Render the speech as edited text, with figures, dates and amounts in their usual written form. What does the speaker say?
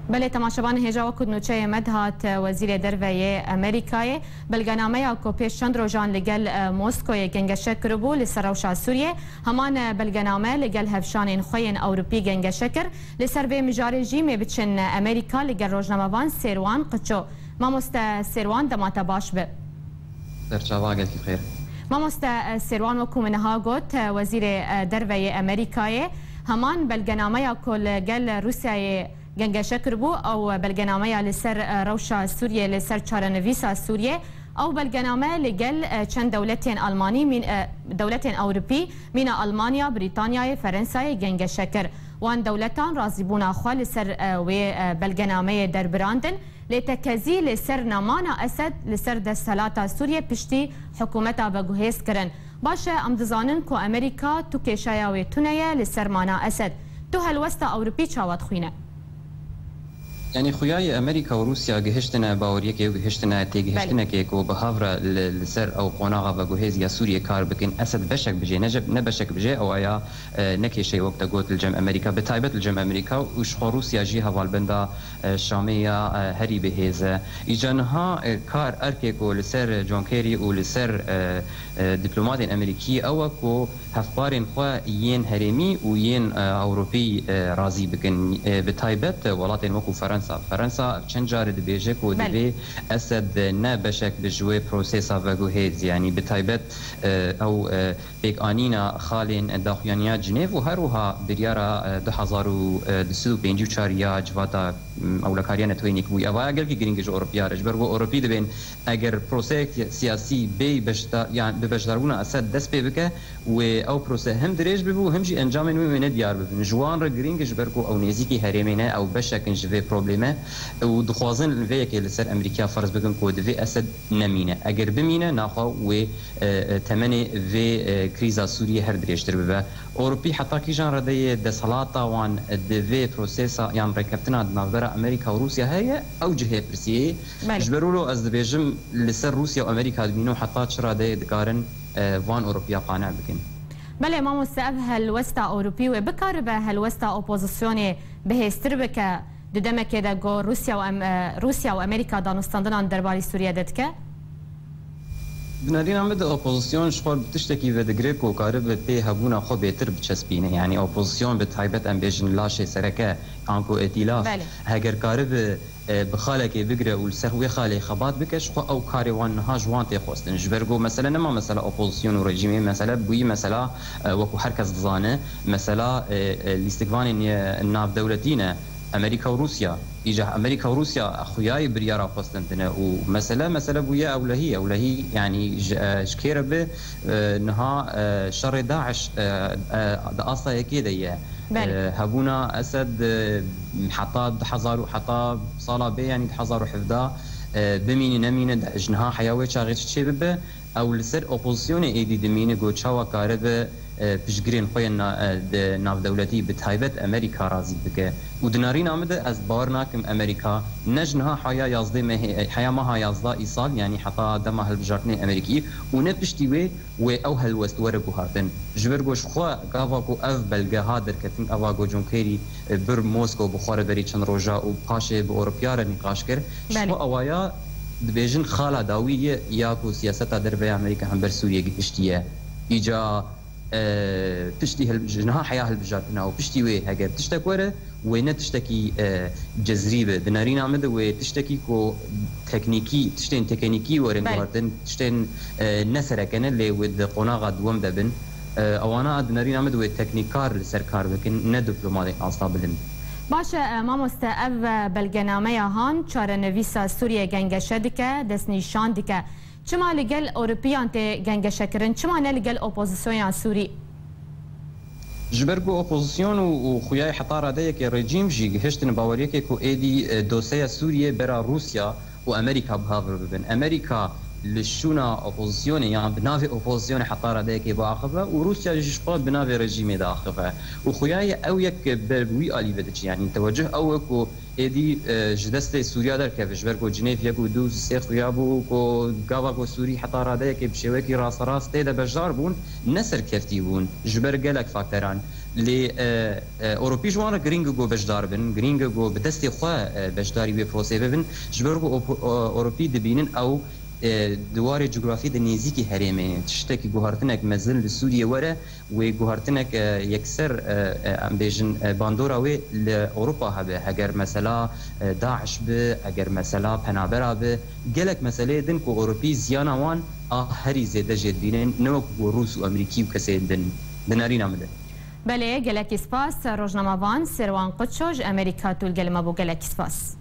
بله تماشاوان هجا وکد نوچه مدهات وزیر دروی امریکای بلگنامه کو پیش چند روزان لگل موسکو گنگشه کربو لسروشا سوریه همان بلگنامه لگل هفشان خوین اوروپی گنگشه کر لسر و مجاری جیمی بچن امریکا لگل روزنامه‌وان سیروان قچو ما مست سیروان دمات باش به در چاواگل کی خیر ما مست سیروان وکو منها گوت وزیر دروی امریکای همان بلگنامه کو لگل روسیه گنگشه کربو او بلگنامه لسر روشا سوریه لسر چارنویسا سوریه او بلگنامه لگل چند دولتين الماني من دولتين اوروبي من المانيا بريطانيا فرنسا گنگشه کر وان دولتان راضيبون خال لسر و بلگنامه در براندن لتكزي لسر نمانا اسد لسر دستلاتا سوریه پشتی حکومتا بگوهیس کرن باشه امدزانن کو امریکا تو کشایا و تونه لسر مانا اسد تو هلوستا اوروبي چاوت خوینه يعني خوياي امريكا وروسيا جهشتنا باوريك وجهشتنا تيجهشتنا كيكو بهافرا لسر او قناغا بجوهيز يا سوريا كار بكن اسد بشك بجي نبشك بجي او يا نكي شيء وقت قوت الجم امريكا بتايبت الجم امريكا وش روسيا جيها والبندا الشاميه هري بهيزه اجنها كار اركيكو لسر جون كيري ولسر دبلومات امريكي او كو هفبارين خوا ين هرمي وين اوروبي راضي بكن بتايبت ولاتين وكو فرنسا چند جار دبیجه کو دبی اسد نه بشک بجوی پروسیسا وگوهیز يعني بتایبت او بیک آنینا خالین داخوانیا جنیو و هروها بریارا 2024 یا جواتا اولکاریان توینیک بوی اوا اگر کی گرینگج اوروپیا رج برگو اوروپی دبین اگر پروسه سیاسی بی بشتا يعني ببشدارون اسد دست بی بکه و او پروسه هم دريج ببو هم جي انجام نوی من دیار ببن جوان را گرینگج برگو او نزیکی هریمینه او بشک جوی بروبلمه و دخوازن الفيك لسر امريكا فرض بكم كود في اسد نمينه اگر بمينه ناخو و تمني في كريزا سوريا هر دريشتر ببا اوروبي حتى كي جان ردي دسلاطا وان في بروسيسا يعني ركبتنا نظره امريكا وروسيا هي اوجه برسي جبرولو از بيجم لسر روسيا وامريكا دمينو حتى شرا دي دكارن وان اوروبيا قانع بكن بله ما مستقبل هالوستا اوروبي وبكار به هالوستا اوبوزيسيوني بهستر بك ددمك كده جو روسيا وامريكا دانستاندن درباري سوريا دتك بنادين عمد اوبوزيسيون شغل بتشتكي بدغريك وقارب بي هبونا خو بيتر بتشسبينه يعني اوبوزيسيون بتهيبت امبيجن لاشي سركه انكو ائتلاف هاجر قارب بخالك بقرا والسهوي خالي خبات بكش خو او كاري وان ها جوان تي خوستن جبرغو مثلا ما مثلا اوبوزيسيون وريجيمي مثلا بوي مثلا وكو حركه زانه مثلا الاستقبال الناف دولتينا امريكا وروسيا اجا امريكا وروسيا اخوياي بريارا قسطنطينه ومساله بويا اولهي يعني شكيره به نها شر داعش اصلا كده يا هبونا اسد حطاب حزار حطاب صاله بي يعني حزار حفدا بمين نمين جنها حيوي شاغيت شي به او لسر اوبوزيسيون ايدي دمين جو تشاوا كارب بشگرین خوی ناف دولتی بتایبت امریکا راضی بکه و دنارین آمده از باور ناکم امریکا نجنها حیا یازده حیا ماها یازده ایسال یعنی حتی دم هالبجارتنی امریکی و نپشتی و او هالوست ورگو هاتن جبرگوش خوا گاواگو اف بلگه ها درکتن اواگو جونکری بر موسکو بخوره بری چند روزا و پاشه به اروپیا را نقاش کرد شما اوایا دبیجن خالا داویه یا کو سیاست در به امریکا هم بر سوریه گشتیه ایجا تشتي هالجنها حياه هالبجارتنا وبشتي وي هاجر تشتكوره وين تشتكي جزريبه دنارين عمد وتشتكي كو تكنيكي تشتين تكنيكي ورمبارتن تشتين نسره كان اللي ود قناغه دوم دبن او انا دنارين عمد وتكنيكار لسركار بكن ن دبلوماتيك اصابلن باشه ما مستقب بلگنامه هان چارنویسا سوریه گنگشه دکه دست نشان دکه چما لگل اوروپیان ته گنگشه کرن چما نه لگل اپوزیسیون سوری جبرگو اپوزیسیون و خویای حطاره دیک رژیم جی هشتن باوریک کو ایدی دوسیه سوریه برا روسیا و امریکا بهاور ببن امریکا لشونا اپوزيسيون يعني بنافي اپوزيسيون حطاره ديك باخفه وروسيا جشقا بنافي رجيم داخفه وخياي او يك بوي الي بدش يعني توجه او كو ادي جدست سوريا در كيفش بركو جنيف يكو دو سيخ يابو كو غاوا سوري حطاره ديك بشوكي راس راس تيدا بجار بون نسر كفتي بون جبر قالك فاكتران لی اوروپی جوان گرینگ گو بجدار بن گرینگ گو بدست خوا بجداری به پروسه ببن جبر گو اوروپی دبینن او دوار جغرافی د نزیکی هریمه تشتکی گوهرتنک مزل لسوریه وره و گوهرتنک یکسر امبیجن باندورا و لاوروپا هبه اگر مثلا داعش به اگر مثلا پنابرا به گلک مسئله دن کو اوروپی زیانا وان هری زیده جد بینن نو کو روس و امریکی و کسی دن دنارین عمله بله گلک سپاس روزنامه وان سروان قدشوج امریکا تول گلما بو گلک سپاس